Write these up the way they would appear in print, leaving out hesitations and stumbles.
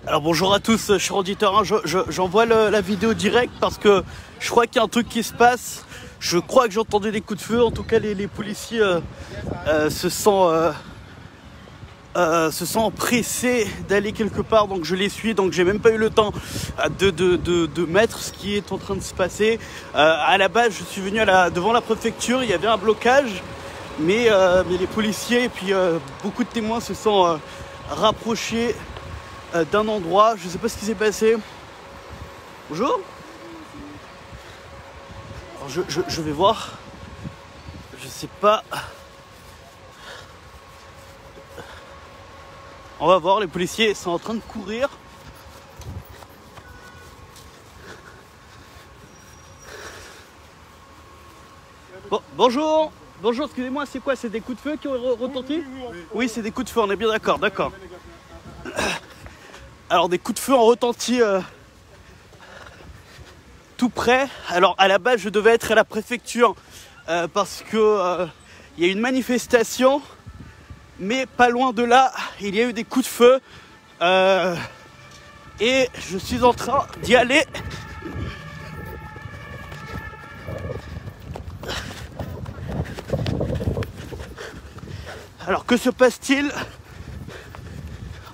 Alors bonjour à tous, chers auditeurs, hein, j'envoie la vidéo direct parce que je crois qu'il y a un truc qui se passe. Je crois que j'ai entendu des coups de feu, en tout cas les policiers se sentent pressés d'aller quelque part, donc je les suis, donc j'ai même pas eu le temps de mettre ce qui est en train de se passer. À la base je suis venu devant la préfecture, il y avait un blocage, mais les policiers et puis beaucoup de témoins se sont rapprochés d'un endroit. Je sais pas ce qui s'est passé. Bonjour. Alors je vais voir. Je sais pas. On va voir, les policiers sont en train de courir. Bon, bonjour. Bonjour, excusez-moi, c'est quoi? C'est des coups de feu qui ont retenti? Oui, c'est des coups de feu, on est bien d'accord, d'accord. Alors des coups de feu ont retenti tout près. Alors à la base je devais être à la préfecture parce que il y a une manifestation, mais pas loin de là il y a eu des coups de feu et je suis en train d'y aller. Alors que se passe-t-il?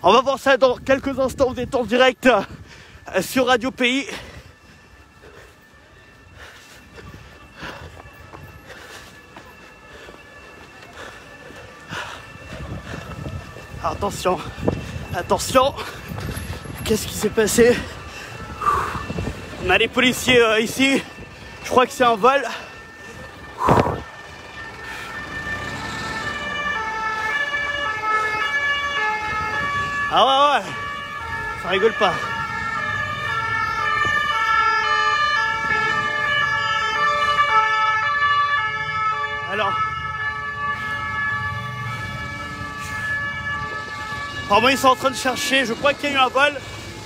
On va voir ça dans quelques instants. Vous êtes en direct sur Radio Pays. Attention, attention. Qu'est-ce qui s'est passé? On a les policiers ici. Je crois que c'est un vol. Ah ouais, ça rigole pas. Alors, apparemment ils sont en train de chercher, je crois qu'il y a eu un vol.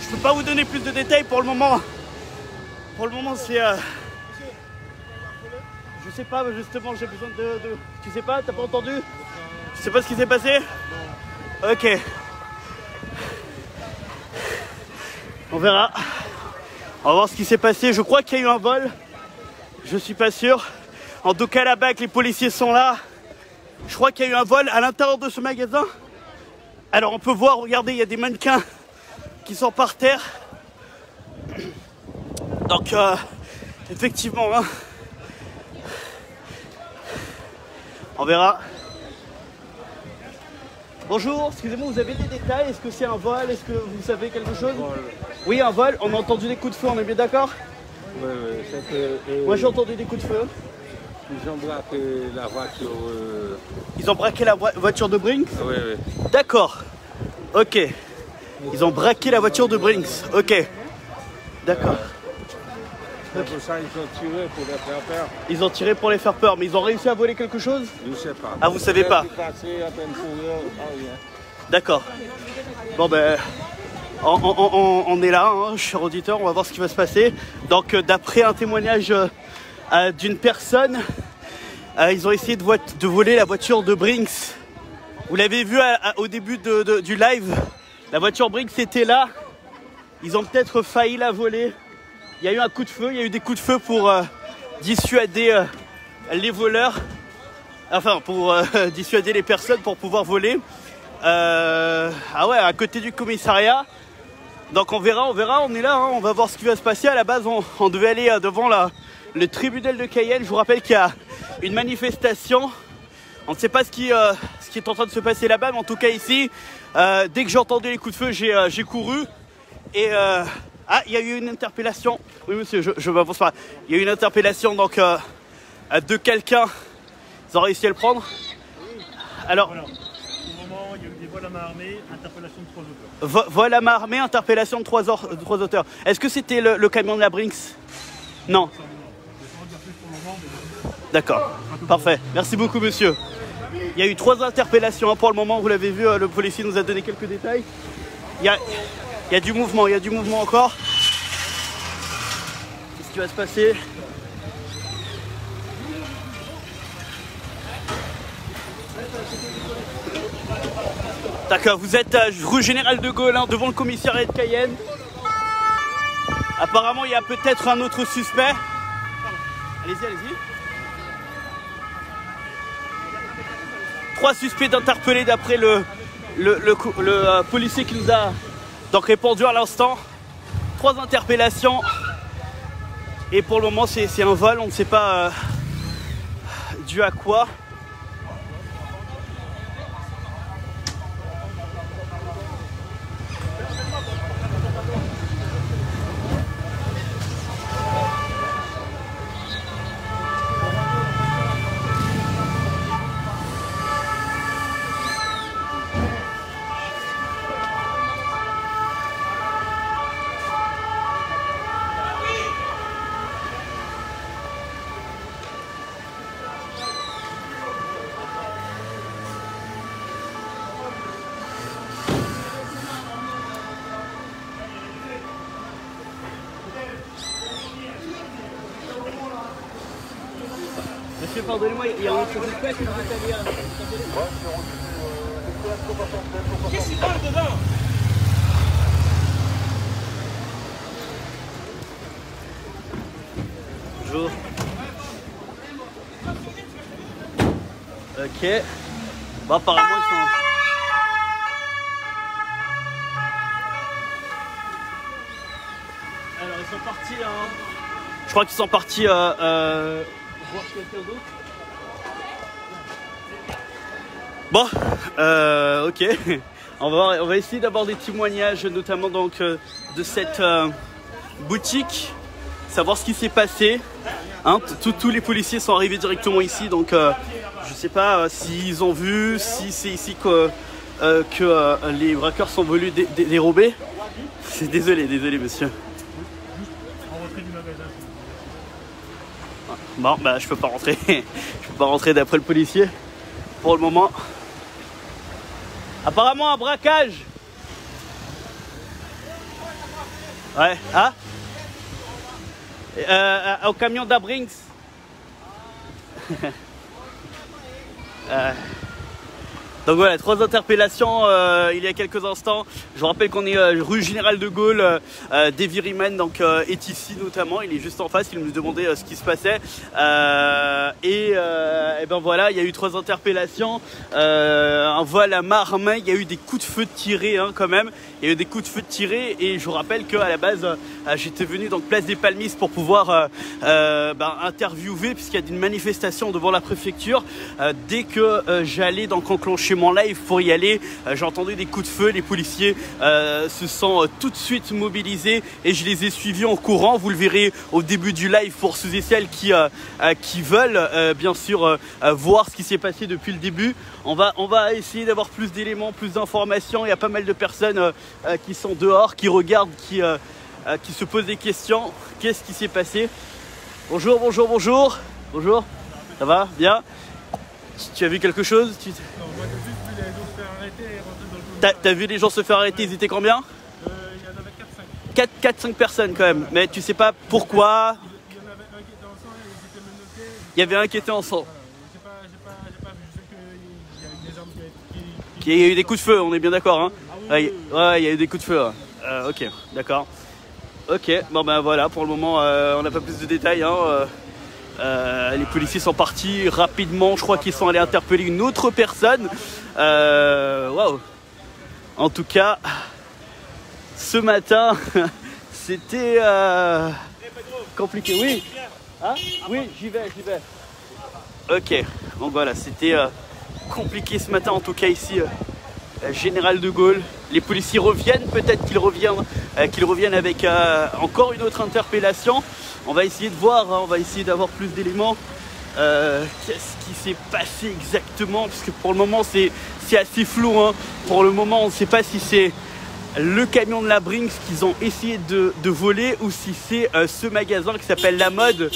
Je peux pas vous donner plus de détails pour le moment. Pour le moment c'est... Je sais pas, mais justement j'ai besoin de... Tu sais pas, t'as pas entendu? Tu sais pas ce qui s'est passé? Ok. On verra. On va voir ce qui s'est passé. Je crois qu'il y a eu un vol. Je suis pas sûr. En tout cas, là-bas, que les policiers sont là. Je crois qu'il y a eu un vol à l'intérieur de ce magasin. Alors, on peut voir, regardez, il y a des mannequins qui sont par terre. Donc, effectivement, hein, on verra. Bonjour, excusez-moi, vous avez des détails? Est-ce que c'est un vol? Est-ce que vous savez quelque chose? Oui, un vol. On a entendu des coups de feu, on est bien d'accord? Oui, c'est que... Moi j'ai entendu des coups de feu. Ils ont braqué la voiture... Ils ont braqué la voiture de Brinks? Oui, oui. D'accord. Ok. Ils ont braqué la voiture de Brinks. Ok. D'accord. C'est pour ça qu'ils ont tiré pour les faire peur. Ils ont tiré pour les faire peur, mais ils ont réussi à voler quelque chose? Je ne sais pas. Ah, vous savez pas? D'accord. Bon ben, on est là, hein, cher auditeur, on va voir ce qui va se passer. Donc d'après un témoignage d'une personne, ils ont essayé de voler la voiture de Brinks. Vous l'avez vu au début du live, la voiture Brinks était là. Ils ont peut-être failli la voler. Il y a eu un coup de feu, il y a eu des coups de feu pour dissuader les voleurs. Enfin, pour dissuader les personnes pour pouvoir voler. Ah ouais, à côté du commissariat. Donc on verra, on est là, hein, on va voir ce qui va se passer. À la base, on devait aller devant le tribunal de Cayenne. Je vous rappelle qu'il y a une manifestation. On ne sait pas ce qui est en train de se passer là-bas, mais en tout cas ici, dès que j'ai entendu les coups de feu, j'ai couru. Et ah, il y a eu une interpellation. Oui monsieur, je m'avance pas. Il y a eu une interpellation donc de quelqu'un. Ils ont réussi à le prendre. Alors, voilà. Au moment, il y a eu des vols à main armée, interpellation de 3 auteurs. Vol à main armée, interpellation de 3 auteurs. Est-ce que c'était le camion de la Brinks? Non. D'accord, parfait. Merci beaucoup monsieur. Il y a eu 3 interpellations hein, pour le moment, vous l'avez vu, le policier nous a donné quelques détails. Il y a du mouvement, encore. Qu'est-ce qui va se passer? D'accord, vous êtes rue Général de Gaulle, hein, devant le commissariat de Cayenne. Apparemment, il y a peut-être un autre suspect. Allez-y, allez-y. 3 suspects d'interpeller d'après le policier qui nous a donc répondu à l'instant. 3 interpellations. Et pour le moment, c'est un vol, on ne sait pas dû à quoi. Monsieur, pardonnez-moi, il y a un autre suspect qui nous est allé à... Qu'est-ce qu'il parle dedans? Bonjour. Ok. Bon, apparemment, ils sont... Alors, ils sont partis... Je crois qu'ils sont partis... voir quelqu'un d'autre. Bon, ok. On va essayer d'avoir des témoignages, notamment donc de cette boutique, savoir ce qui s'est passé. Hein, tous les policiers sont arrivés directement ici, donc je sais pas s'ils ont vu, si c'est ici que les braqueurs sont venus dérober. Désolé, monsieur. Bon, bah je peux pas rentrer. Je peux pas rentrer d'après le policier pour le moment. Apparemment un braquage. Ouais, hein? Au camion d'Abrinx. Donc voilà, 3 interpellations il y a quelques instants. Je vous rappelle qu'on est rue Général de Gaulle. Davy Riemann donc est ici notamment. Il est juste en face. Il nous demandait ce qui se passait. Et ben voilà, il y a eu 3 interpellations. Un vol à main armée. Il y a eu des coups de feu tirés quand même. Il y a eu des coups de feu tirés. Et je vous rappelle qu'à la base, j'étais venu donc place des Palmistes pour pouvoir interviewer, puisqu'il y a une manifestation devant la préfecture. Dès que j'allais donc enclencher mon live pour y aller, j'ai entendu des coups de feu. Les policiers se sont tout de suite mobilisés et je les ai suivis en courant. Vous le verrez au début du live pour ceux et celles qui veulent bien sûr voir ce qui s'est passé depuis le début. On va essayer d'avoir plus d'éléments, plus d'informations. Il y a pas mal de personnes qui sont dehors, qui regardent, qui se posent des questions. Qu'est-ce qui s'est passé? Bonjour. Bonjour. Ça va? Bien? Tu as vu quelque chose? Non, moi j'ai juste vu les gens se faire arrêter et rentrer dans le camion. T'as vu les gens se faire arrêter? Ils étaient combien? Il y en avait 4-5. 4-5 personnes quand même. Mais tu sais pas pourquoi? Il y en avait un qui était en sang, ils étaient menottés. Il y avait un qui était en sang. Voilà. J'ai pas vu. Je sais qu'il y a eu des armes Il y a eu des coups de feu, on est bien d'accord, hein? Ah oui, Ouais, il y a eu des coups de feu. Ok, d'accord. Ok, bon ben voilà, pour le moment, on n'a pas plus de détails, hein. Les policiers sont partis rapidement. Je crois qu'ils sont allés interpeller une autre personne. Waouh. En tout cas, ce matin, c'était compliqué. Oui. Hein? Oui, j'y vais. Ok. Donc voilà, c'était compliqué ce matin, en tout cas ici, Général de Gaulle. Les policiers reviennent, peut-être qu'ils reviennent avec encore une autre interpellation. On va essayer de voir, hein, on va essayer d'avoir plus d'éléments. Qu'est-ce qui s'est passé exactement? Parce que pour le moment, c'est assez flou. Hein. Pour le moment, on ne sait pas si c'est le camion de la Brinks qu'ils ont essayé de voler ou si c'est ce magasin qui s'appelle La Mode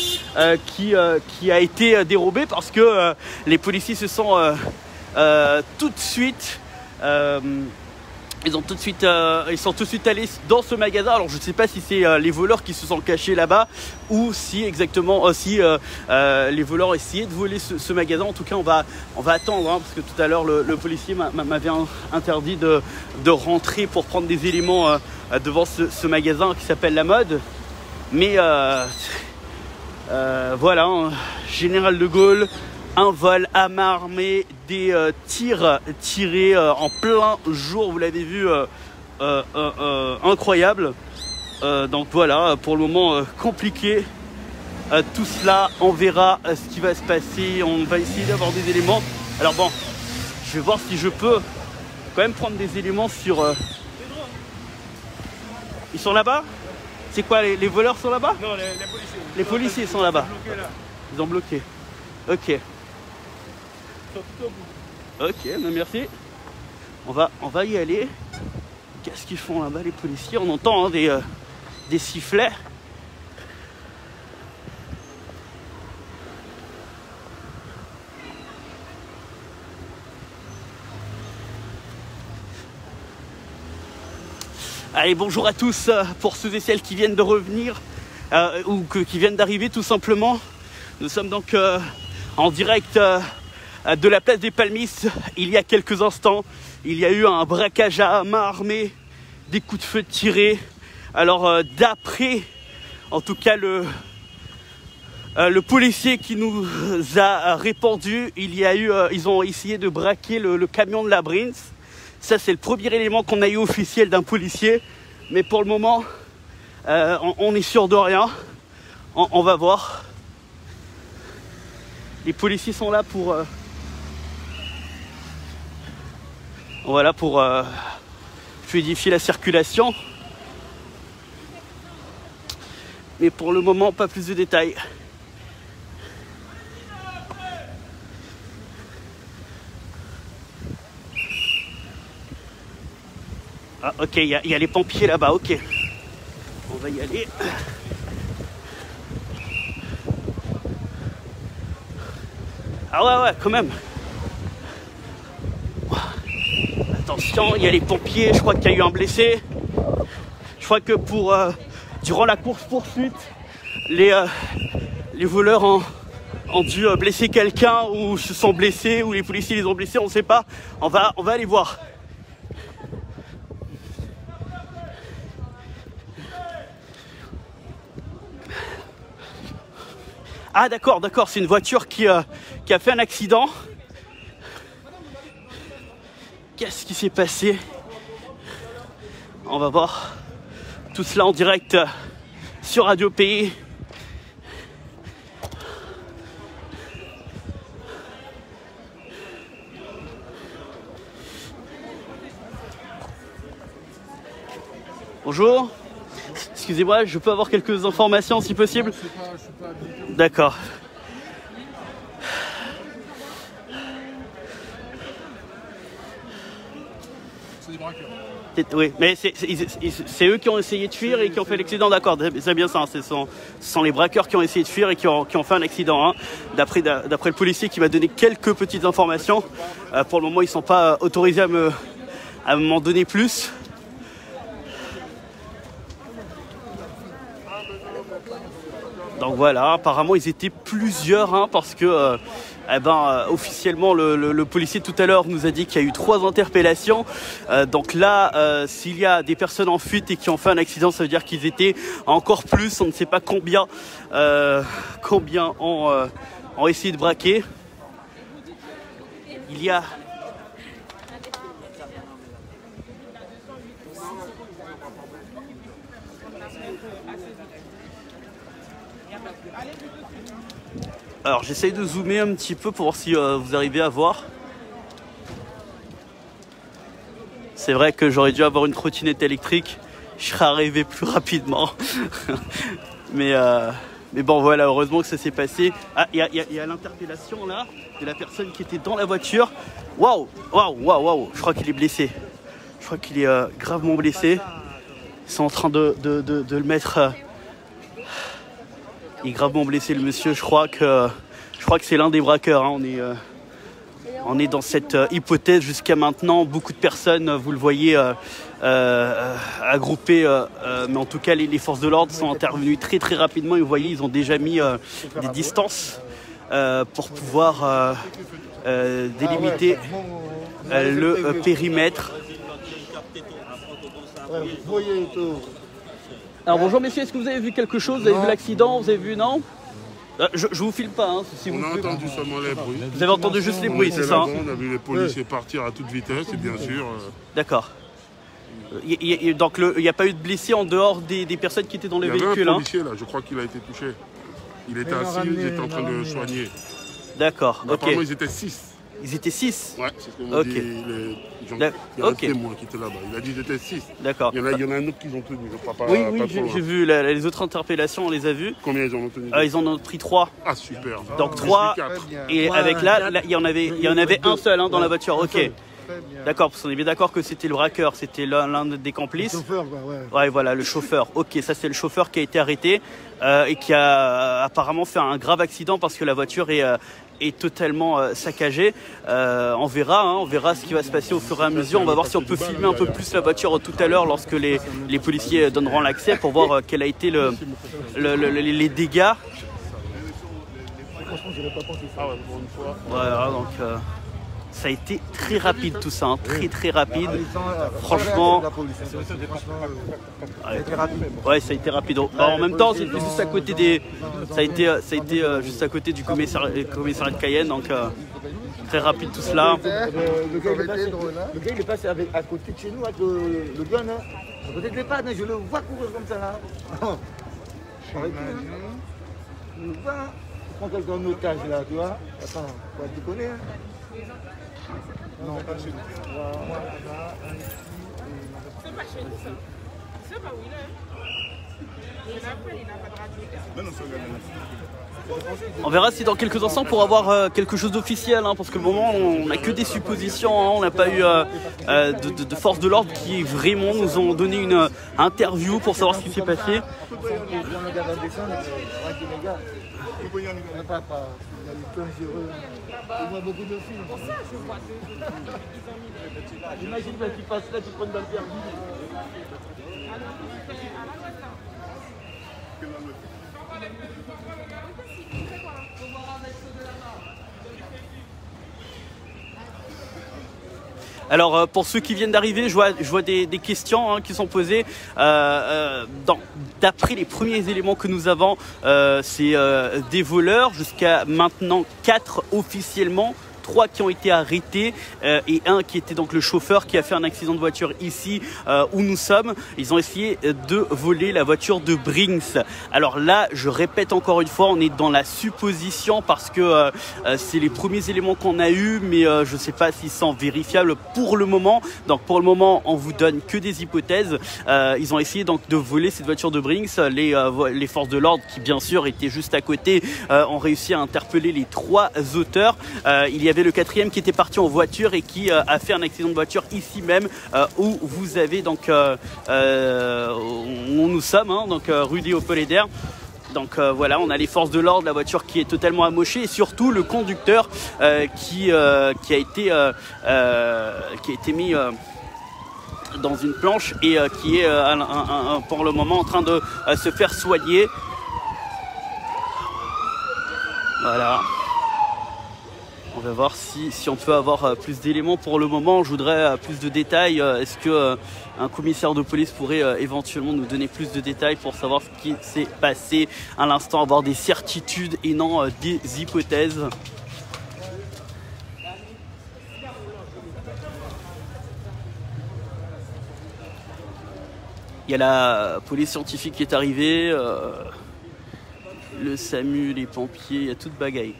qui a été dérobé, parce que les policiers se sont tout de suite ils sont tout de suite allés dans ce magasin. Alors je ne sais pas si c'est les voleurs qui se sont cachés là-bas ou si exactement les voleurs essayaient de voler ce magasin. En tout cas, on va attendre hein, parce que tout à l'heure le policier m'avait interdit de rentrer pour prendre des éléments devant ce magasin qui s'appelle La Mode. Mais voilà, hein, Général de Gaulle, un vol à main armée, des tirs tirés en plein jour, vous l'avez vu, incroyable. Donc voilà, pour le moment compliqué. Tout cela, on verra ce qui va se passer. On va essayer d'avoir des éléments. Alors bon, je vais voir si je peux quand même prendre des éléments sur... Ils sont là-bas? C'est quoi, les voleurs sont là-bas? Non, les policiers. Les policiers sont là-bas. Ils ont bloqué. Ok. Ok, merci. On va y aller. Qu'est-ce qu'ils font là-bas les policiers? On entend hein, des sifflets. Allez, bonjour à tous pour ceux et celles qui viennent de revenir ou qui viennent d'arriver tout simplement. Nous sommes donc en direct de la place des Palmistes. Il y a quelques instants, il y a eu un braquage à main armée, des coups de feu tirés. Alors d'après en tout cas le policier qui nous a répondu, ils ont essayé de braquer le camion de la Briens. Ça c'est le premier élément qu'on a eu officiel d'un policier. Mais pour le moment, on est sûr de rien. On va voir. Les policiers sont là pour fluidifier la circulation. Mais pour le moment, pas plus de détails. Ah ok, il y a les pompiers là-bas, ok. On va y aller. Ah ouais, quand même. Attention, il y a les pompiers, je crois qu'il y a eu un blessé. Je crois que durant la course-poursuite, les voleurs ont dû blesser quelqu'un ou se sont blessés ou les policiers les ont blessés, on ne sait pas. On va aller voir. Ah d'accord, c'est une voiture qui a fait un accident. Qu'est-ce qui s'est passé? On va voir tout cela en direct sur Radio Pays. Bonjour. Excusez-moi, je peux avoir quelques informations si possible? Je suis pas habilité. D'accord. C'est des braqueurs. Oui, mais c'est eux qui ont essayé de fuir et qui ont fait l'accident, d'accord, c'est bien ça, ce sont les braqueurs qui ont essayé de fuir et qui ont fait un accident, hein. D'après le policier qui m'a donné quelques petites informations, pour le moment ils ne sont pas autorisés à m'en donner plus. Donc voilà, apparemment ils étaient plusieurs hein, parce que officiellement le policier tout à l'heure nous a dit qu'il y a eu 3 interpellations. Donc là, s'il y a des personnes en fuite et qui ont fait un accident, ça veut dire qu'ils étaient encore plus. On ne sait pas combien ont essayé de braquer. Il y a... Alors j'essaye de zoomer un petit peu pour voir si vous arrivez à voir. C'est vrai que j'aurais dû avoir une trottinette électrique, je serais arrivé plus rapidement. mais bon voilà, heureusement que ça s'est passé. Ah, il y a l'interpellation là de la personne qui était dans la voiture. Waouh, je crois qu'il est blessé. Je crois qu'il est gravement blessé. Ils sont en train de le mettre... Il est gravement blessé le monsieur, je crois que c'est l'un des braqueurs, hein. On est dans cette hypothèse jusqu'à maintenant. Beaucoup de personnes, vous le voyez, agroupées. Mais en tout cas, les forces de l'ordre sont intervenues très très rapidement. Et vous voyez, ils ont déjà mis des distances pour pouvoir délimiter le périmètre. Alors bonjour messieurs, est-ce que vous avez vu quelque chose? Vous avez vu l'accident? Vous avez vu, non? Je vous filme pas, hein, si on a entendu seulement les bruits. Vous avez entendu juste les bruits, c'est ça? On a vu les policiers partir à toute vitesse, et bien sûr... D'accord. Donc il n'y a pas eu de blessés en dehors des personnes qui étaient dans les véhicules? Il y avait un policier là, je crois qu'il a été touché. Il était assis, il était en train de le soigner. D'accord, ok. Apparemment ils étaient 6. Ils étaient 6? Ouais, c'est ce que m'ont dit les gens. Il y a un témoin qui était là-bas. Il a dit qu'ils étaient 6. D'accord. Il y en a un autre qu'ils ont tenu, je crois pas. Oui, j'ai vu les autres interpellations, on les a vues. Combien ils en ont tenu? Ils en ont pris 3. Ah super. Donc 3, et avec là, il y en avait un seul dans la voiture, ok. D'accord, parce qu'on est bien d'accord que c'était le braqueur, c'était l'un des complices. Le chauffeur, ouais, voilà, le chauffeur. Ok, ça c'est le chauffeur qui a été arrêté et qui a apparemment fait un grave accident parce que la voiture est totalement saccagée. On verra ce qui va se passer au fur et à mesure. On va voir si on peut filmer un peu plus la voiture tout à l'heure lorsque les policiers donneront l'accès pour voir quel a été les dégâts. Voilà, donc... ça a été très rapide tout ça, très rapide. Franchement, ouais, ça a été rapide. En même temps, c'était juste à côté ça a été juste à côté du commissariat de Cayenne, donc très rapide tout cela. Le gars il est passé à côté de chez nous avec le gun, à côté de l'EHPAD, je le vois courir comme ça là. Je prends quelqu'un en otage là, tu vois. Attends, tu connais. Non, pas chez nous. C'est pas chez nous, ça. C'est pas où il est. Il n'a pas de radio. On verra si dans quelques instants pour avoir quelque chose d'officiel, parce que le moment on n'a que des suppositions, on n'a pas eu de force de l'ordre qui vraiment nous ont donné une interview pour savoir ce qui s'est passé. Il voit beaucoup de films. Pour ça, je vois. Imagine quand tu passes là, tu prends une balle perdue. Alors pour ceux qui viennent d'arriver, je vois des questions qui sont posées. D'après les premiers éléments que nous avons, c'est des voleurs, jusqu'à maintenant 4 officiellement. 3 qui ont été arrêtés et un qui était donc le chauffeur qui a fait un accident de voiture ici où nous sommes. Ils ont essayé de voler la voiture de Brinks. Alors là, je répète encore une fois, on est dans la supposition parce que c'est les premiers éléments qu'on a eu, mais je ne sais pas s'ils sont vérifiables pour le moment. Donc pour le moment, on vous donne que des hypothèses. Ils ont essayé donc de voler cette voiture de Brinks. Les forces de l'ordre qui bien sûr étaient juste à côté ont réussi à interpeller les 3 auteurs. Il y avait le 4e qui était parti en voiture et qui a fait un accident de voiture ici même où vous avez donc où nous sommes, donc rue des Hauts-Pellédères. Donc voilà, on a les forces de l'ordre, la voiture qui est totalement amochée et surtout le conducteur qui a été mis dans une planche et qui est pour le moment en train de se faire soigner. Voilà. On va voir si on peut avoir plus d'éléments. Pour le moment, je voudrais plus de détails. Est-ce que un commissaire de police pourrait éventuellement nous donner plus de détails pour savoir ce qui s'est passé à l'instant, avoir des certitudes et non des hypothèses. Il y a la police scientifique qui est arrivée, le SAMU, les pompiers, il y a toute bagaille.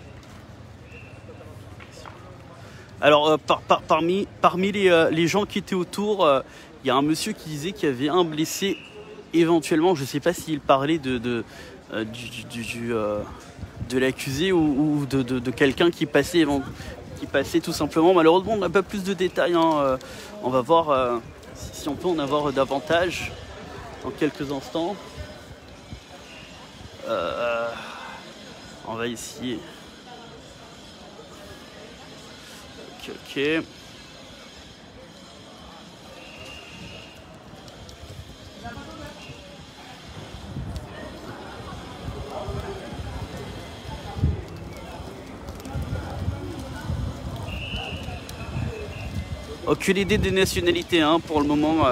Alors parmi les gens qui étaient autour, il y a un monsieur qui disait qu'il y avait un blessé éventuellement. Je ne sais pas s'il parlait de l'accusé ou de quelqu'un qui passait tout simplement. Malheureusement, on n'a pas plus de détails. On va voir si on peut en avoir davantage dans quelques instants. On va essayer. Ok. Aucune idée des nationalités hein, pour le moment.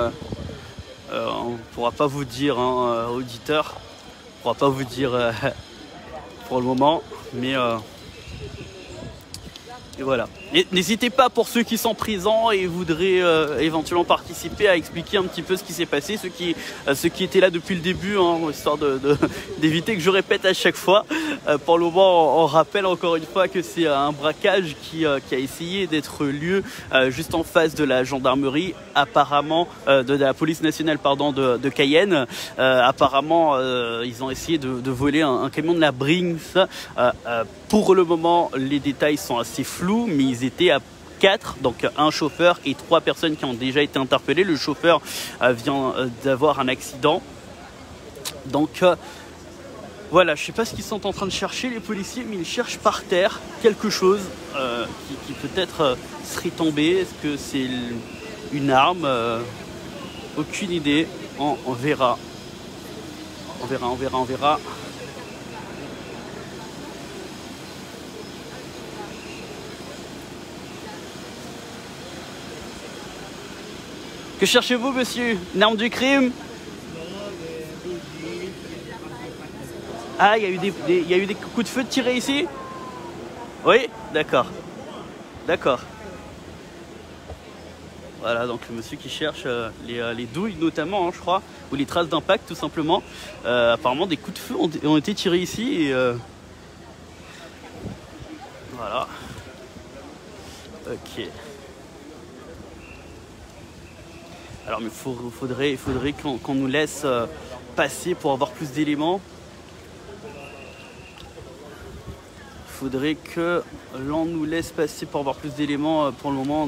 On ne pourra pas vous dire, hein, auditeur. On ne pourra pas vous dire pour le moment. Mais et voilà. N'hésitez pas pour ceux qui sont présents et voudraient éventuellement participer à expliquer un petit peu ce qui s'est passé, ceux qui étaient là depuis le début, hein, histoire d'éviter que je répète à chaque fois. Pour le moment, on rappelle encore une fois que c'est un braquage qui a essayé d'être lieu juste en face de la gendarmerie, apparemment de la police nationale pardon, de Cayenne. Apparemment, ils ont essayé de voler un camion de la Brinks. Pour le moment, les détails sont assez flous, mais ils étaient à 4, donc un chauffeur et 3 personnes qui ont déjà été interpellées. Le chauffeur vient d'avoir un accident. Donc voilà, je ne sais pas ce qu'ils sont en train de chercher les policiers, mais ils cherchent par terre quelque chose qui peut-être serait tombé. Est-ce que c'est une arme? Aucune idée, on verra. On verra. Que cherchez-vous, monsieur? Une arme du crime? Ah, il y a eu des coups de feu tirés ici? Oui? D'accord. D'accord. Voilà, donc le monsieur qui cherche les douilles notamment, hein, je crois, ou les traces d'impact tout simplement. Apparemment, des coups de feu ont été tirés ici. Et, voilà. Ok. Alors, mais il faudrait qu'on nous laisse passer pour avoir plus d'éléments. Il faudrait que l'on nous laisse passer pour avoir plus d'éléments. Pour le moment, on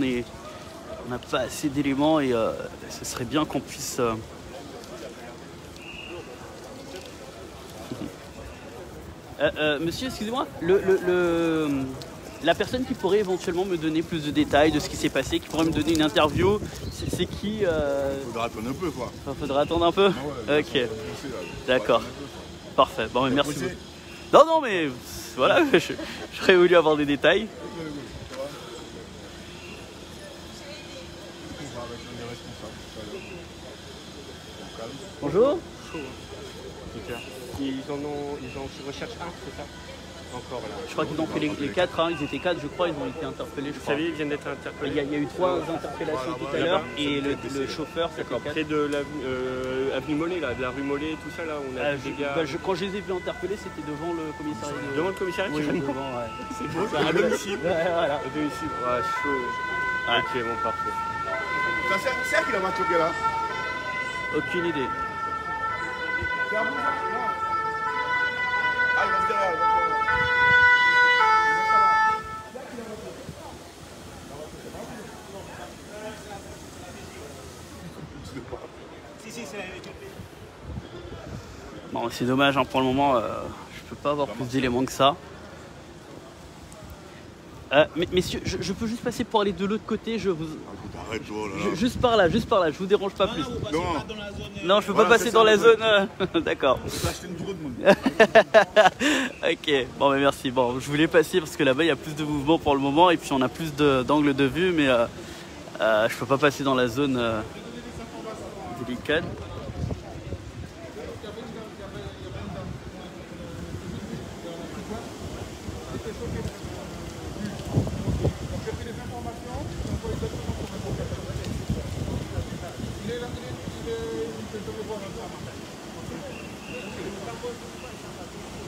n'a pas assez d'éléments et ce serait bien qu'on puisse... monsieur, excusez-moi, la personne qui pourrait éventuellement me donner plus de détails de ce qui s'est passé, qui pourrait me donner une interview, c'est qui Faudra attendre un peu, quoi. Faudra attendre un peu. Ah ouais, ok. D'accord. Parfait. Bon, mais merci beaucoup. Non, mais voilà, j'aurais voulu avoir des détails. Bonjour. Ils recherchent un, c'est ça? Encore là. Je crois qu'ils ont fait les 4, hein. Ils étaient 4, je crois, ils ont été interpellés. Vous savez, ils viennent d'être interpellés. Il y a eu 3 interpellations tout à l'heure et le chauffeur, c'est d'accord. Près de l'avenue Mollet, là, de la rue Mollet, tout ça, là, on a des gars. Quand je les ai vus interpeller, c'était devant le commissariat. Devant le commissariat, oui, devant, ouais. C'est beau, ça. À domicile. Ouais, voilà. À domicile. Ouais, chaud. Ouais. Ok, bon, parfait. C'est qui la voiture qui est là? Aucune idée. Bon, c'est dommage, hein, pour le moment, je peux pas avoir plus d'éléments que ça. Messieurs, je peux juste passer pour aller de l'autre côté, je vous... Arrête-toi là. Juste par là, je vous dérange pas plus. Non, je peux pas Voilà, passer dans la zone. D'accord. Monde. Ok, bon, mais merci. Bon, je voulais passer parce que là-bas il y a plus de mouvement pour le moment et puis on a plus d'angles de vue, mais je peux pas passer dans la zone délicate.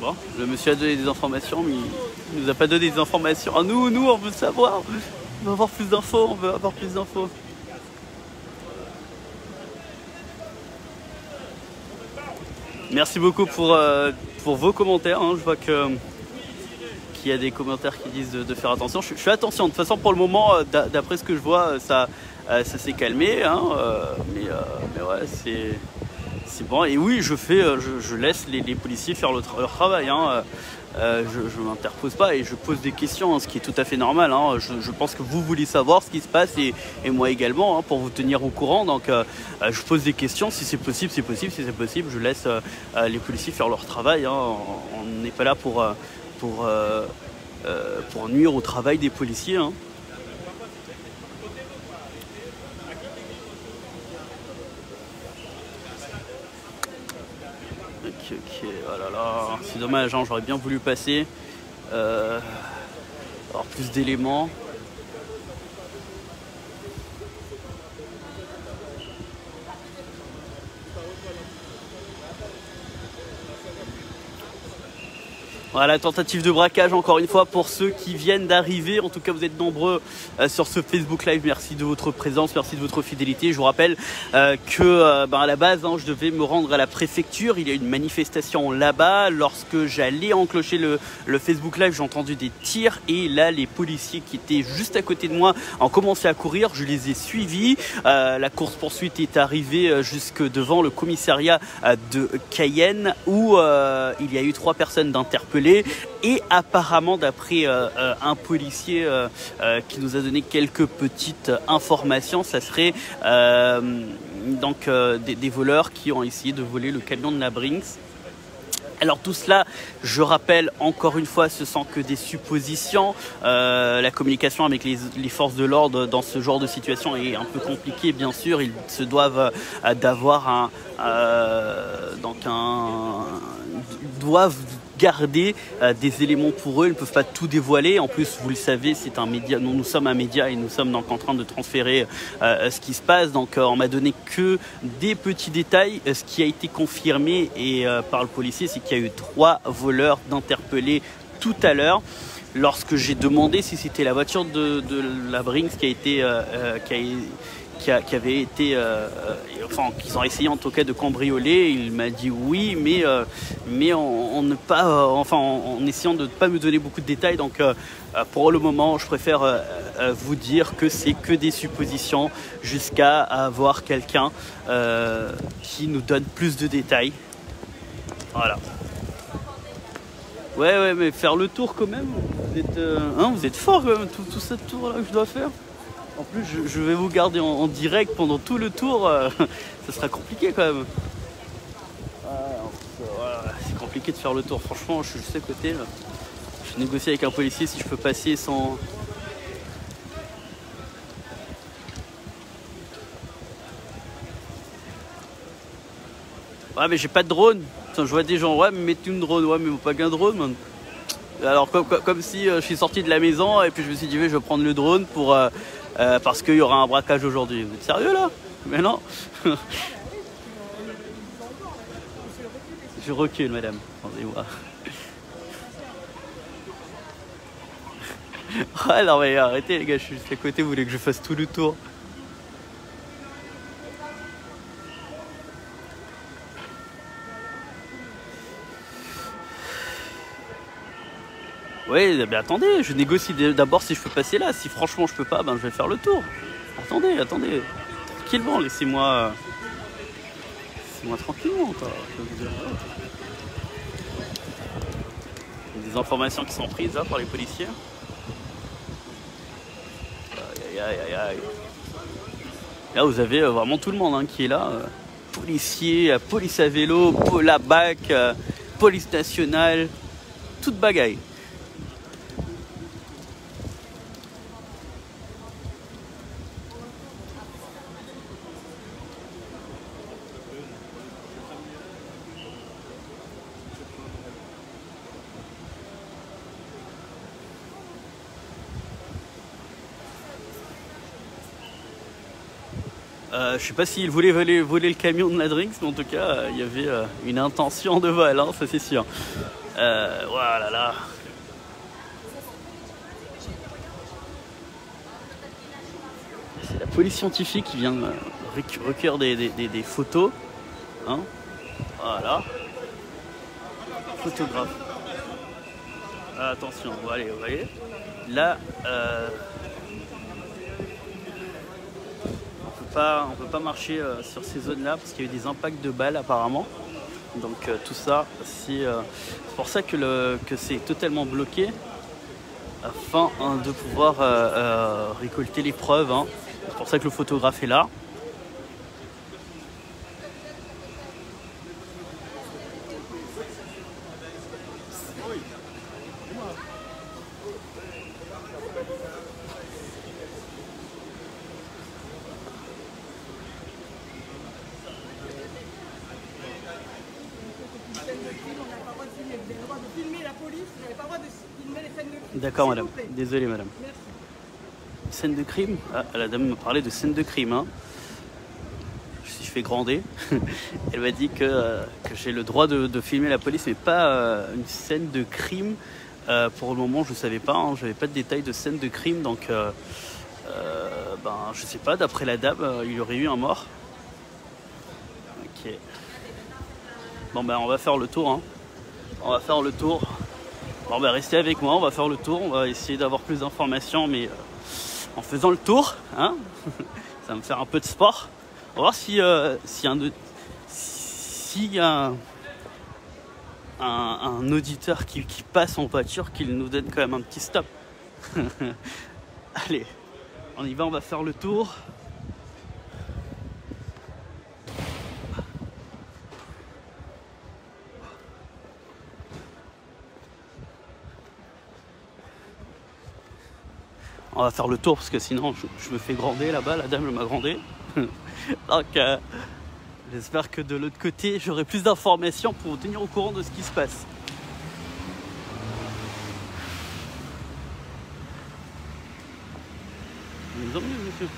Bon, le monsieur a donné des informations, mais il nous a pas donné des informations. Ah, nous, on veut savoir. On veut avoir plus d'infos, on veut avoir plus d'infos. Merci beaucoup pour vos commentaires. Hein. Je vois qu'il y a des commentaires qui disent de faire attention. Je fais attention. De toute façon, pour le moment, d'après ce que je vois, ça s'est calmé. Hein. Mais ouais, C'est bon. Et oui, je laisse les policiers faire leur travail. Hein. Je ne m'interpose pas et je pose des questions, hein, ce qui est tout à fait normal. Hein. Je pense que vous voulez savoir ce qui se passe et moi également, hein, pour vous tenir au courant. Donc je pose des questions, si c'est possible, c'est possible. Si c'est possible, je laisse les policiers faire leur travail. Hein. On n'est pas là pour nuire au travail des policiers. Hein. Ok, oh là là, c'est dommage, hein, j'aurais bien voulu passer, avoir plus d'éléments. Voilà, tentative de braquage encore une fois pour ceux qui viennent d'arriver. En tout cas, vous êtes nombreux sur ce Facebook Live. Merci de votre présence, merci de votre fidélité. Je vous rappelle que à la base, hein, je devais me rendre à la préfecture. Il y a une manifestation là-bas. Lorsque j'allais enclencher le Facebook Live, j'ai entendu des tirs. Et là, les policiers qui étaient juste à côté de moi ont commencé à courir. Je les ai suivis. La course-poursuite est arrivée jusque devant le commissariat de Cayenne où il y a eu 3 personnes d'interpellées. Et apparemment, d'après un policier qui nous a donné quelques petites informations, ça serait des voleurs qui ont essayé de voler le camion de la Brinks. Alors tout cela, je rappelle encore une fois, ce sont que des suppositions. La communication avec les forces de l'ordre dans ce genre de situation est un peu compliquée, bien sûr. Ils se doivent d'avoir doivent garder des éléments pour eux. Ils ne peuvent pas tout dévoiler. En plus, vous le savez, c'est un média. Nous sommes un média et nous sommes donc en train de transférer ce qui se passe. Donc, on m'a donné que des petits détails. Ce qui a été confirmé par le policier, c'est qu'il y a eu 3 voleurs d'interpellés tout à l'heure. Lorsque j'ai demandé si c'était la voiture de la Brinks qu'ils ont essayé en tout cas de cambrioler, il m'a dit oui, mais en essayant de ne pas me donner beaucoup de détails. Donc pour le moment, je préfère vous dire que c'est que des suppositions jusqu'à avoir quelqu'un qui nous donne plus de détails. Voilà. Ouais, mais faire le tour quand même. Vous êtes fort quand même, tout ce tour là que je dois faire. En plus, je vais vous garder en direct pendant tout le tour. Ça sera compliqué quand même. C'est compliqué de faire le tour. Franchement, je suis juste à côté. Là. Je négocie avec un policier si je peux passer sans... Ouais, mais j'ai pas de drone. Putain, je vois des gens, ouais, mais mettez une drone. Ouais, mais pas qu'un drone, man. Alors, comme si je suis sorti de la maison et puis je me suis dit, je vais prendre le drone pour... parce qu'il y aura un braquage aujourd'hui. Vous êtes sérieux là? Mais non. Je recule, madame. Attendez-moi. Ouais, non mais arrêtez les gars, je suis juste à côté, vous voulez que je fasse tout le tour? Oui, mais attendez, je négocie d'abord si je peux passer là. Si franchement je peux pas, je vais faire le tour. Attendez. Tranquillement, laissez-moi tranquillement, quoi. Il y a des informations qui sont prises là par les policiers. Aïe. Là, vous avez vraiment tout le monde qui est là. Policiers, police à vélo, la BAC, police nationale, toute bagaille. Je sais pas s'il voulait voler le camion de la Drinks, mais en tout cas, il y avait une intention de vol, ça c'est sûr. Voilà là. C'est la police scientifique qui vient recueillir des photos. Voilà. Photographe. Attention, bon, allez, vous voyez. Là, peut pas marcher sur ces zones-là parce qu'il y a eu des impacts de balles apparemment. Donc tout ça, c'est pour ça que c'est totalement bloqué afin de pouvoir récolter les preuves. Hein. C'est pour ça que le photographe est là. D'accord madame, désolé madame. Merci. Scène de crime? Ah, la dame me parlait de scène de crime. Hein. Je suis fait grandir. Elle m'a dit que j'ai le droit de filmer la police, mais pas une scène de crime. Pour le moment, je ne savais pas, hein, je n'avais pas de détails de scène de crime, donc je sais pas, d'après la dame, il y aurait eu un mort. Ok. Bon on va faire le tour. Hein. On va faire le tour. Bon restez avec moi, on va faire le tour, on va essayer d'avoir plus d'informations, mais en faisant le tour, hein, ça va me faire un peu de sport. On va voir s'il y a un auditeur qui passe en voiture, qu'il nous donne quand même un petit stop. Allez, on y va, on va faire le tour. On va faire le tour parce que sinon je me fais grander là-bas, la dame m'a grandé. Donc j'espère que de l'autre côté j'aurai plus d'informations pour vous tenir au courant de ce qui se passe. Vous nous emmenez, monsieur?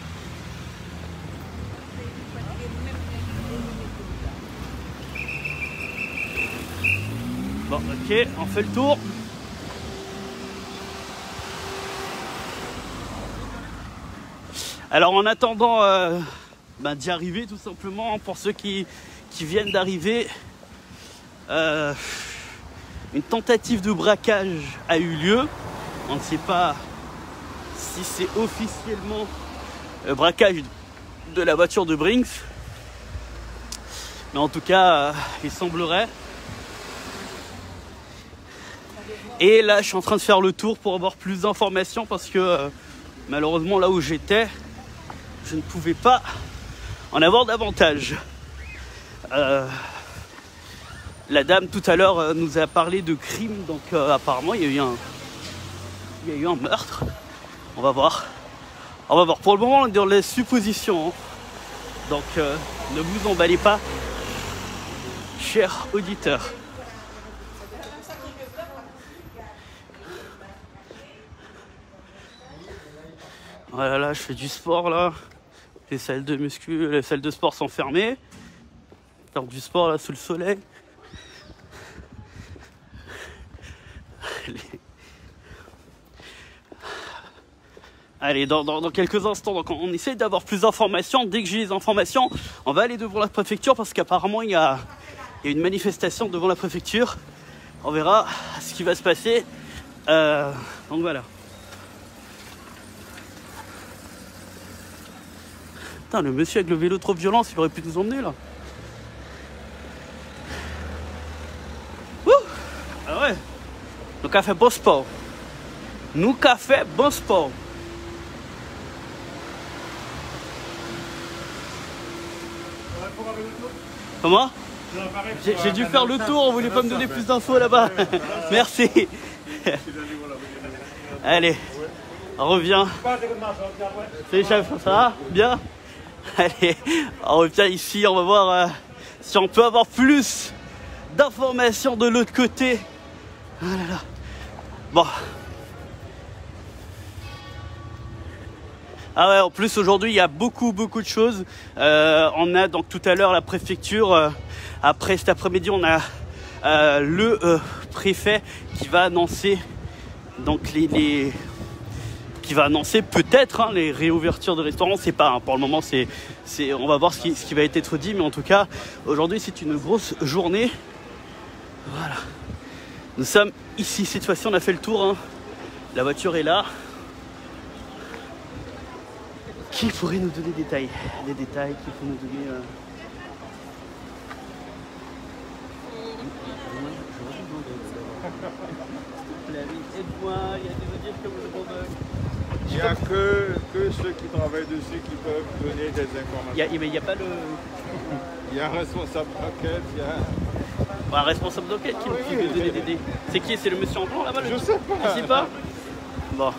Bon ok, on fait le tour. Alors en attendant d'y arriver tout simplement, pour ceux qui viennent d'arriver, une tentative de braquage a eu lieu. On ne sait pas si c'est officiellement le braquage de la voiture de Brinks, mais en tout cas il semblerait. Et là je suis en train de faire le tour pour avoir plus d'informations parce que malheureusement là où j'étais, je ne pouvais pas en avoir davantage. La dame tout à l'heure nous a parlé de crime, donc apparemment il y a eu un meurtre. On va voir. Pour le moment on est dans les suppositions. Hein. Donc ne vous emballez pas, chers auditeurs. Voilà, là je fais du sport là. Les salles de muscu, les salles de sport sont fermées. Faire du sport là sous le soleil. Allez, dans quelques instants, donc on essaie d'avoir plus d'informations. Dès que j'ai les informations, on va aller devant la préfecture parce qu'apparemment il y a une manifestation devant la préfecture. On verra ce qui va se passer. Donc voilà. Putain, le monsieur avec le vélo trop violent, il aurait pu nous emmener là. Ouh, ah ouais. Nous qu'a fait bon sport. Nous qu'a fait bon sport. Comment? J'ai dû faire le tour, on voulait pas me donner plus d'infos là-bas. Merci. Allez, on revient. Salut chef, ça va? Bien? Allez, on revient ici, on va voir si on peut avoir plus d'informations de l'autre côté. Oh là là. Bon. Ah ouais, en plus aujourd'hui il y a beaucoup de choses. On a donc tout à l'heure la préfecture. Après cet après-midi on a le préfet qui va annoncer donc qui va annoncer peut-être les réouvertures de restaurants. C'est pas pour le moment, on va voir ce qui va être dit, mais en tout cas aujourd'hui c'est une grosse journée. Voilà. Nous sommes ici, cette fois-ci on a fait le tour. Hein. La voiture est là. qui pourrait nous donner des détails qui pourraient nous donner... Aide-moi, il y a des audios que vous demandez. Il n'y a que ceux qui travaillent dessus qui peuvent donner des informations. Mais il n'y a pas le... Il y a un responsable d'enquête, il y a... Un responsable d'enquête qui veut donner des idées. C'est qui? C'est le monsieur en blanc là-bas? Je sais pas. Tu sais pas? Bon,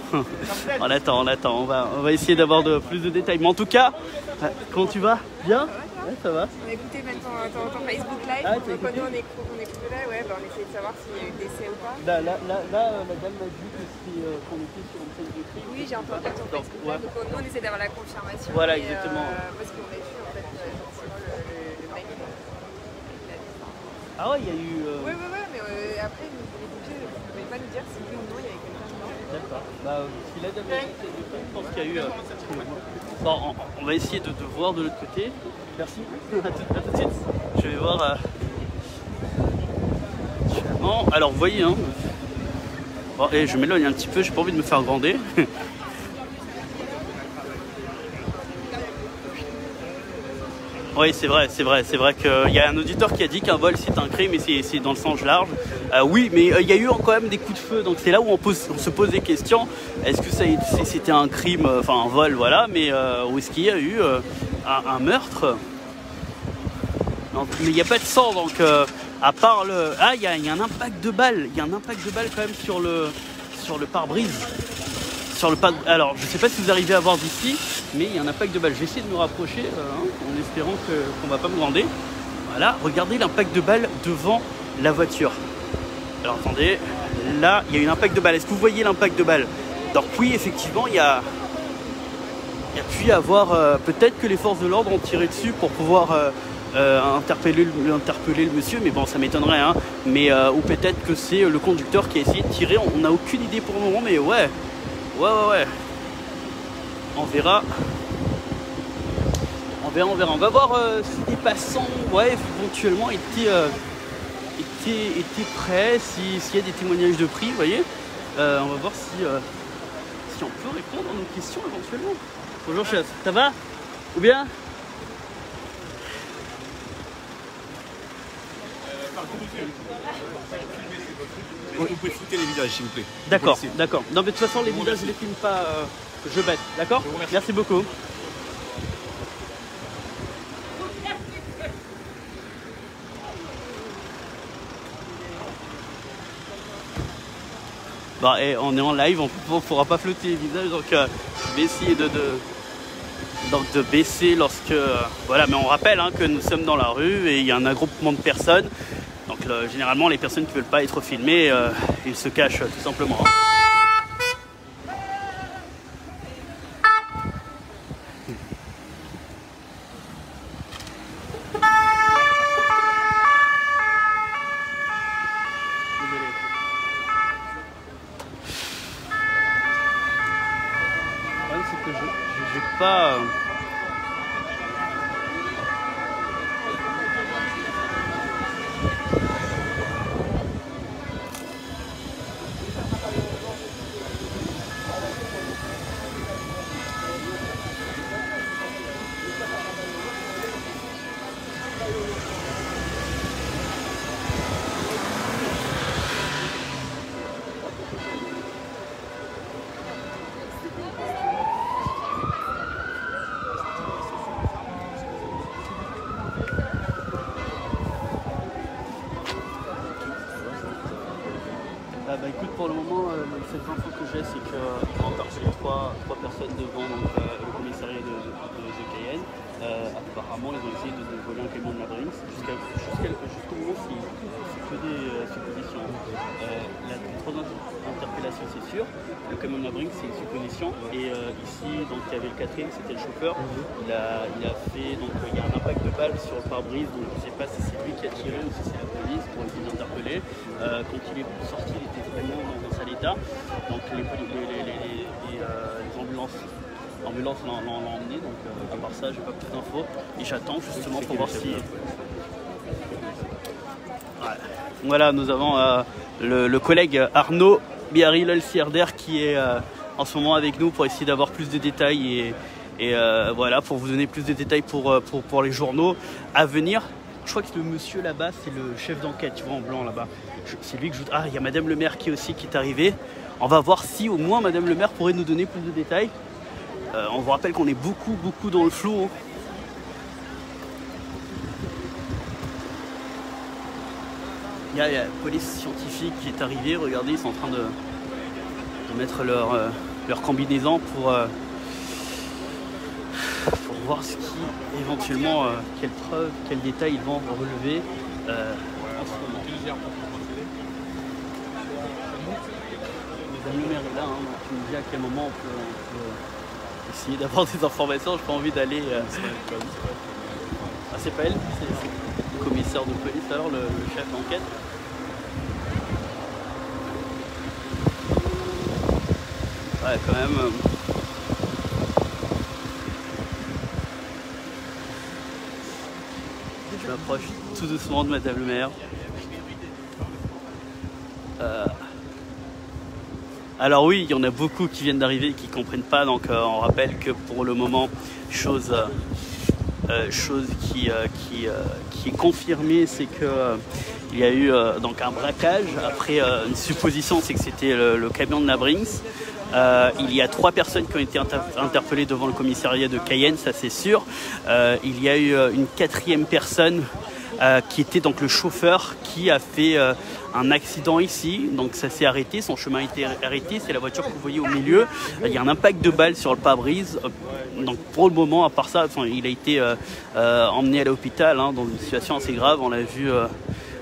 on attend. On va essayer d'avoir plus de détails. Mais en tout cas, comment tu vas? Bien? Ouais, ça va. On a écouté maintenant ton Facebook Live. Ah, Donc nous, on écoute là, ouais, on essaie de savoir s'il y a eu décès ou pas. Là, la dame m'a dit qu'on était sur une scène de crime. Oui, j'ai entendu ton Facebook Live. Donc nous, on essaie d'avoir la confirmation. Voilà, et, exactement. parce qu'on a vu en fait effectivement le mec. Ah ouais, il y a eu... Ouais, mais après, les pompiers ne pouvaient pas nous dire si oui ou non il y avait quelqu'un dedans. D'accord. Si la dame m'a dit que je pense qu'il y a eu... Bon, on va essayer de voir de l'autre côté. Merci. À tout de suite. Je vais voir... Bon, alors vous voyez, hein. Bon, et je m'éloigne un petit peu, j'ai pas envie de me faire grander. Oui, c'est vrai qu'il y a un auditeur qui a dit qu'un vol c'est un crime et c'est dans le sens large. Oui, mais il y a eu quand même des coups de feu, donc c'est là où on se pose des questions. Est-ce que c'était un crime, enfin un vol, voilà, mais où est-ce qu'il y a eu un meurtre? Donc, mais il n'y a pas de sang, donc à part le... Ah, il y a un impact de balle, quand même sur le pare-brise. Alors, je ne sais pas si vous arrivez à voir d'ici, mais il y a un impact de balle. Je vais essayer de me rapprocher en espérant qu'on ne va pas me glander. Voilà, regardez l'impact de balle devant la voiture. Alors attendez, là, il y a eu un impact de balle. Est-ce que vous voyez l'impact de balle? Donc oui, effectivement, il y a pu y avoir... peut-être que les forces de l'ordre ont tiré dessus pour pouvoir interpeller le monsieur, mais bon, ça m'étonnerait. Hein. Mais, ou peut-être que c'est le conducteur qui a essayé de tirer. On n'a aucune idée pour le moment, mais ouais. Ouais. On verra. On va voir si des passants, éventuellement étaient prêts, s'il y a des témoignages de prix, vous voyez. On va voir si on peut répondre à nos questions éventuellement. Bonjour chef, ça va? Ou bien? Vous pouvez flouter les visages s'il vous plaît. D'accord. Non mais de toute façon les visages je les filme pas, je bête, d'accord? Merci beaucoup. Bah, et on est en live, on ne pourra pas flotter les visages, donc je vais essayer de baisser lorsque... voilà, mais on rappelle que nous sommes dans la rue et il y a un regroupement de personnes. Donc généralement les personnes qui ne veulent pas être filmées, ils se cachent tout simplement. Bah écoute, pour le moment, cette info que j'ai, c'est qu'on a interpellé trois personnes devant le commissariat de Cayenne. Apparemment, ils ont essayé de voler un camion de la Brinks. Jusqu'au moment, c'est que des suppositions. La troisième interpellation, c'est sûr. Le camion de la Brinks, c'est une supposition. Et ici, donc, il y avait le quatrième, c'était le chauffeur. Il a fait, donc, il y a un impact de balle sur le pare-brise. Donc, je ne sais pas si c'est lui qui a tiré ou si c'est la police pour essayer d'interpeller. Quand il est sorti, il était vraiment dans un sale état. Donc les ambulances l'ont emmené. Donc à part ça, j'ai pas plus d'infos. Et j'attends justement pour voir si... Ouais. Voilà, nous avons le collègue Arnaud Biarri Lolsierder qui est en ce moment avec nous pour essayer d'avoir plus de détails Et voilà, pour vous donner plus de détails pour les journaux à venir. Je crois que le monsieur là-bas, c'est le chef d'enquête, tu vois, en blanc là-bas. C'est lui que je... Ah, il y a Madame le maire qui est arrivée. On va voir si au moins Madame le maire pourrait nous donner plus de détails. On vous rappelle qu'on est beaucoup dans le flou. Hein. Il y a la police scientifique qui est arrivée. Regardez, ils sont en train de mettre leur combinaison pour voir ce qui, éventuellement, quelles preuves, quels détails ils vont relever en ce moment. Madame le maire est là, hein, donc tu me dis à quel moment on peut essayer d'avoir des informations. J'ai pas envie d'aller... Ah, c'est pas elle, c'est le commissaire de police, alors le chef d'enquête. Ouais, quand même... Je m'approche tout doucement de Madame le maire. Alors oui, il y en a beaucoup qui viennent d'arriver et qui ne comprennent pas. Donc on rappelle que pour le moment, chose qui est confirmée, c'est que il y a eu donc un braquage. Après, une supposition, c'est que c'était le camion de Nabrings. Il y a 3 personnes qui ont été interpellées devant le commissariat de Cayenne, ça c'est sûr. Il y a eu une 4e personne qui était donc le chauffeur qui a fait un accident ici. Donc ça s'est arrêté, son chemin a été arrêté. C'est la voiture que vous voyez au milieu. Il y a un impact de balle sur le pare-brise. Donc pour le moment, à part ça, il a été emmené à l'hôpital hein, dans une situation assez grave. On l'a vu...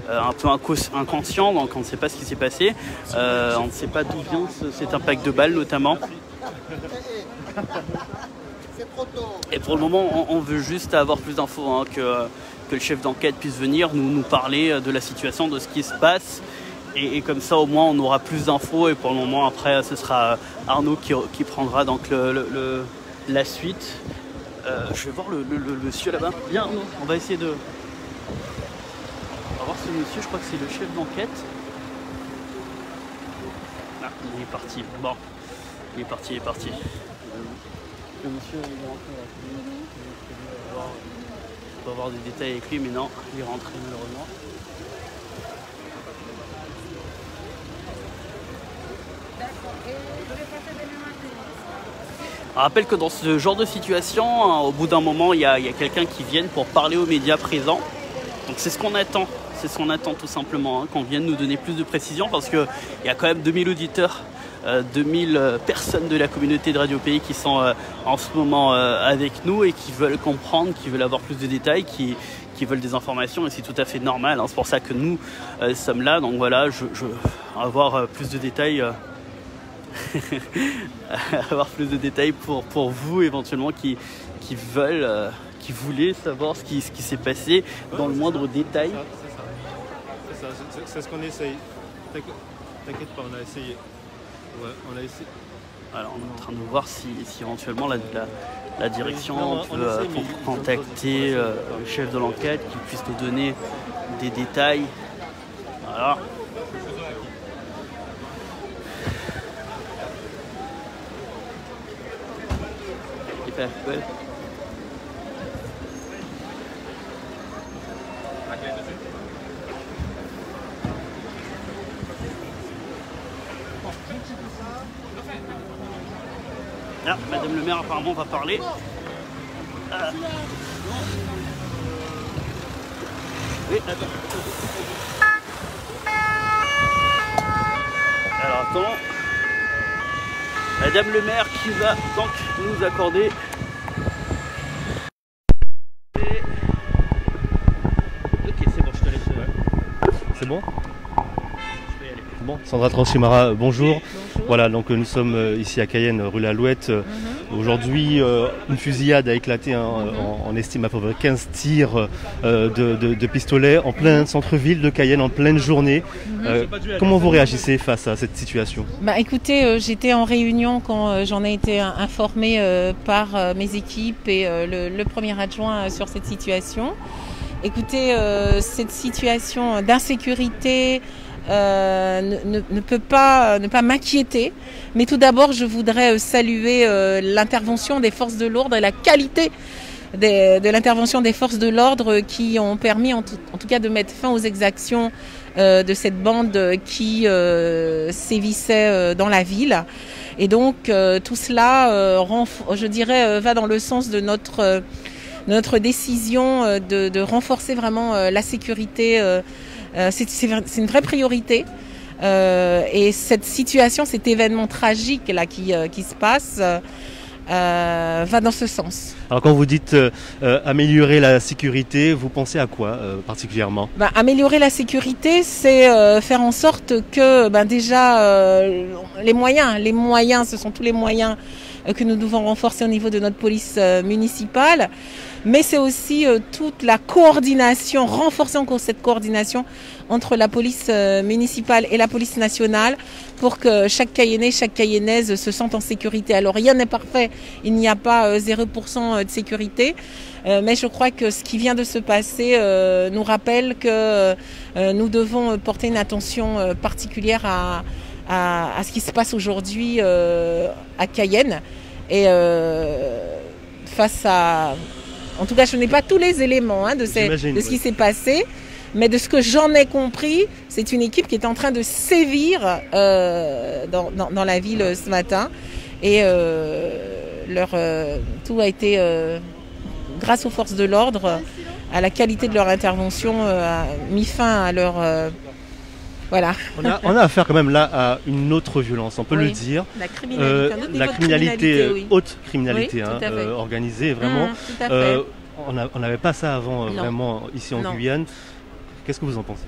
un peu inconscient, donc on ne sait pas ce qui s'est passé. On ne sait pas d'où vient cet impact de balle notamment. Et pour le moment, on veut juste avoir plus d'infos, hein, que le chef d'enquête puisse venir nous parler de la situation, de ce qui se passe. Et comme ça, au moins, on aura plus d'infos. Et pour le moment, après, ce sera Arnaud qui prendra donc la suite. Je vais voir le monsieur là-bas. Viens, Arnaud, on va essayer de... On va voir ce monsieur, je crois que c'est le chef d'enquête. Ah, il est parti. Bon, il est parti. Le monsieur, il est rentré là. On va avoir des détails avec lui, mais non, il est rentré malheureusement. On rappelle que dans ce genre de situation, au bout d'un moment, il y a quelqu'un qui vient pour parler aux médias présents. Donc c'est ce qu'on attend. C'est ce qu'on attend tout simplement, hein, qu'on vienne nous donner plus de précision parce qu'il y a quand même 2000 auditeurs, 2000 personnes de la communauté de Radio Pays qui sont en ce moment avec nous et qui veulent comprendre, qui veulent avoir plus de détails, qui veulent des informations et c'est tout à fait normal. Hein, c'est pour ça que nous sommes là. Donc voilà, je vais avoir plus de détails. Avoir plus de détails pour vous éventuellement qui veulent, qui voulaient savoir ce qui s'est passé dans le moindre détail. C'est ce qu'on essaye. T'inquiète pas, on a essayé. Ouais, on a essayé. Alors, on est en train de voir si éventuellement la direction peut contacter le chef de l'enquête, qui puisse nous donner des détails. Voilà. Hyper cool. Ah, Madame le maire apparemment va parler. Oui, attends. Alors attends. Madame le maire qui va donc nous accorder. Ok, c'est bon, je te laisse. C'est bon? Bon, Sandra Tranchimara, bonjour. Voilà, donc nous sommes ici à Cayenne, rue l'Alouette. Aujourd'hui, une fusillade a éclaté, on estime à peu près 15 tirs de pistolets en plein centre-ville de Cayenne, en pleine journée. Comment vous réagissez face à cette situation? Écoutez, j'étais en réunion quand j'en ai été informée par mes équipes et le premier adjoint sur cette situation. Écoutez, cette situation d'insécurité, ne peut pas ne pas m'inquiéter. Mais tout d'abord, je voudrais saluer l'intervention des forces de l'ordre et la qualité de l'intervention des forces de l'ordre qui ont permis en tout cas de mettre fin aux exactions de cette bande qui sévissait dans la ville. Et donc tout cela, je dirais, va dans le sens de notre décision de renforcer vraiment la sécurité. C'est une vraie priorité. Et cette situation, cet événement tragique là qui se passe, va dans ce sens. Alors quand vous dites améliorer la sécurité, vous pensez à quoi particulièrement? Améliorer la sécurité, c'est faire en sorte que déjà les moyens, ce sont tous les moyens que nous devons renforcer au niveau de notre police municipale. Mais c'est aussi toute la coordination, renforcer encore cette coordination entre la police municipale et la police nationale pour que chaque Cayennais, chaque Cayennaise se sente en sécurité. Alors rien n'est parfait, il n'y a pas 0% de sécurité, mais je crois que ce qui vient de se passer nous rappelle que nous devons porter une attention particulière à ce qui se passe aujourd'hui à Cayenne. Et face à... En tout cas, je n'ai pas tous les éléments de ce qui s'est passé, mais de ce que j'en ai compris, c'est une équipe qui est en train de sévir dans la ville ce matin. Et tout a été, grâce aux forces de l'ordre, à la qualité de leur intervention, a mis fin à leur... Voilà. On a affaire quand même là à une autre violence, on peut le dire. La criminalité, haute criminalité, oui, organisée, vraiment. On n'avait pas ça avant, vraiment, ici en Guyane. Qu'est-ce que vous en pensez?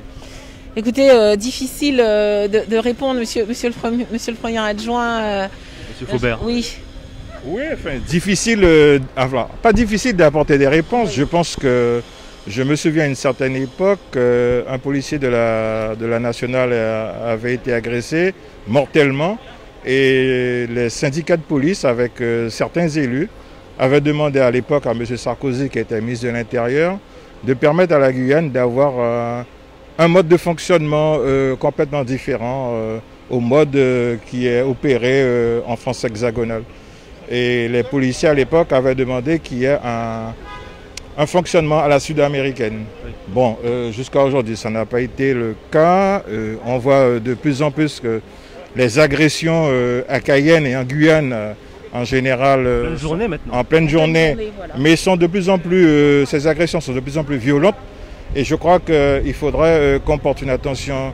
Écoutez, difficile de répondre, monsieur le Premier adjoint. Monsieur Faubert. Oui. Oui, enfin, difficile, pas difficile d'apporter des réponses. Je pense que je me souviens à une certaine époque, un policier de la nationale avait été agressé mortellement et les syndicats de police avec certains élus avaient demandé à l'époque à M. Sarkozy, qui était ministre de l'Intérieur, de permettre à la Guyane d'avoir un mode de fonctionnement complètement différent au mode qui est opéré en France hexagonale. Et les policiers à l'époque avaient demandé qu'il y ait un fonctionnement à la sud-américaine. Oui. Bon, jusqu'à aujourd'hui, ça n'a pas été le cas. On voit de plus en plus que les agressions à Cayenne et en Guyane, en général, en pleine journée, voilà. Mais sont de plus en plus, ces agressions sont de plus en plus violentes. Et je crois qu'il faudrait qu'on porte une attention,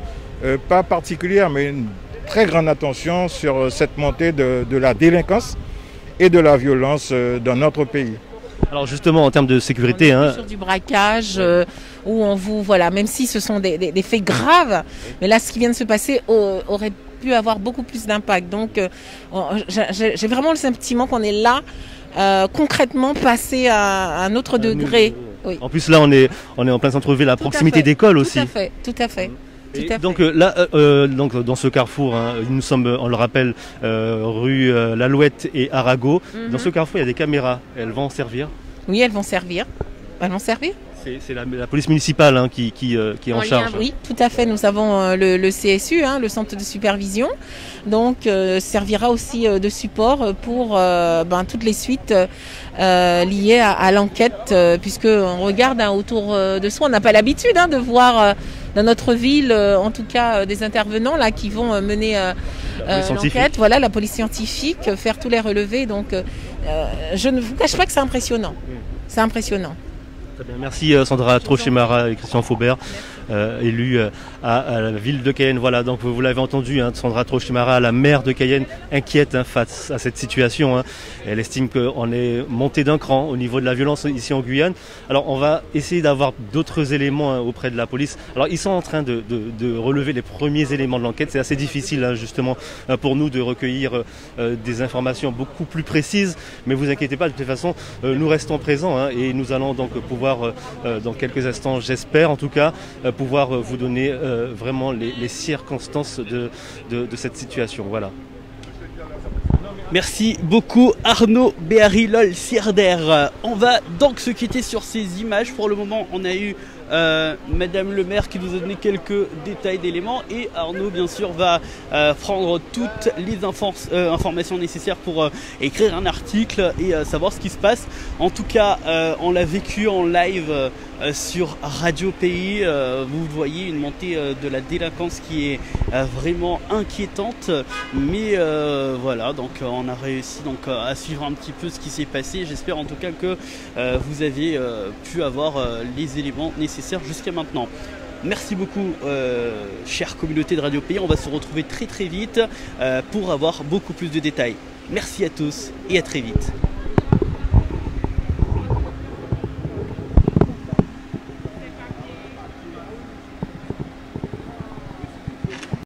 pas particulière, mais une très grande attention sur cette montée de la délinquance et de la violence dans notre pays. Alors justement, en termes de sécurité... On est sur du braquage, où on vous... Voilà, même si ce sont des faits graves, mais là, ce qui vient de se passer aurait pu avoir beaucoup plus d'impact. Donc, j'ai vraiment le sentiment qu'on est là, concrètement, passé à un autre degré. Oui. En plus, là, on est en plein centre-ville, à proximité d'école aussi. Tout à fait. Donc là, dans ce carrefour, nous sommes, on le rappelle, rue L'Alouette et Arago. Dans ce carrefour, il y a des caméras. Elles vont servir? Oui, elles vont servir. C'est la police municipale qui est en charge. Oui, tout à fait. Nous avons le CSU, le centre de supervision, donc servira aussi de support pour toutes les suites liées à l'enquête, puisqu'on regarde autour de soi. On n'a pas l'habitude de voir dans notre ville, en tout cas, des intervenants là qui vont mener l'enquête. Voilà, la police scientifique, faire tous les relevés. Donc, je ne vous cache pas que c'est impressionnant. C'est impressionnant. Très bien, merci Sandra Trochemara et Christian Faubert, élus à la ville de Cayenne. Voilà, donc vous l'avez entendu, Sandra Trochemara, la maire de Cayenne, inquiète face à cette situation. Elle estime qu'on est monté d'un cran au niveau de la violence ici en Guyane. Alors on va essayer d'avoir d'autres éléments auprès de la police. Alors ils sont en train de relever les premiers éléments de l'enquête. C'est assez difficile justement pour nous de recueillir des informations beaucoup plus précises. Mais vous inquiétez pas, de toute façon, nous restons présents et nous allons donc pouvoir dans quelques instants, j'espère en tout cas, pouvoir vous donner vraiment les circonstances de cette situation. Voilà. Merci beaucoup Arnaud Béhari Lol Sierder. On va donc se quitter sur ces images. Pour le moment, on a eu Madame le maire qui nous a donné quelques détails d'éléments et Arnaud bien sûr va prendre toutes les informations nécessaires pour écrire un article et savoir ce qui se passe. En tout cas, on l'a vécu en live sur Radio Pays. Vous voyez une montée de la délinquance qui est vraiment inquiétante, mais voilà, donc on a réussi donc à suivre un petit peu ce qui s'est passé. J'espère en tout cas que vous avez pu avoir les éléments nécessaires jusqu'à maintenant. Merci beaucoup chère communauté de Radio Pays, on va se retrouver très vite pour avoir beaucoup plus de détails. Merci à tous et à très vite.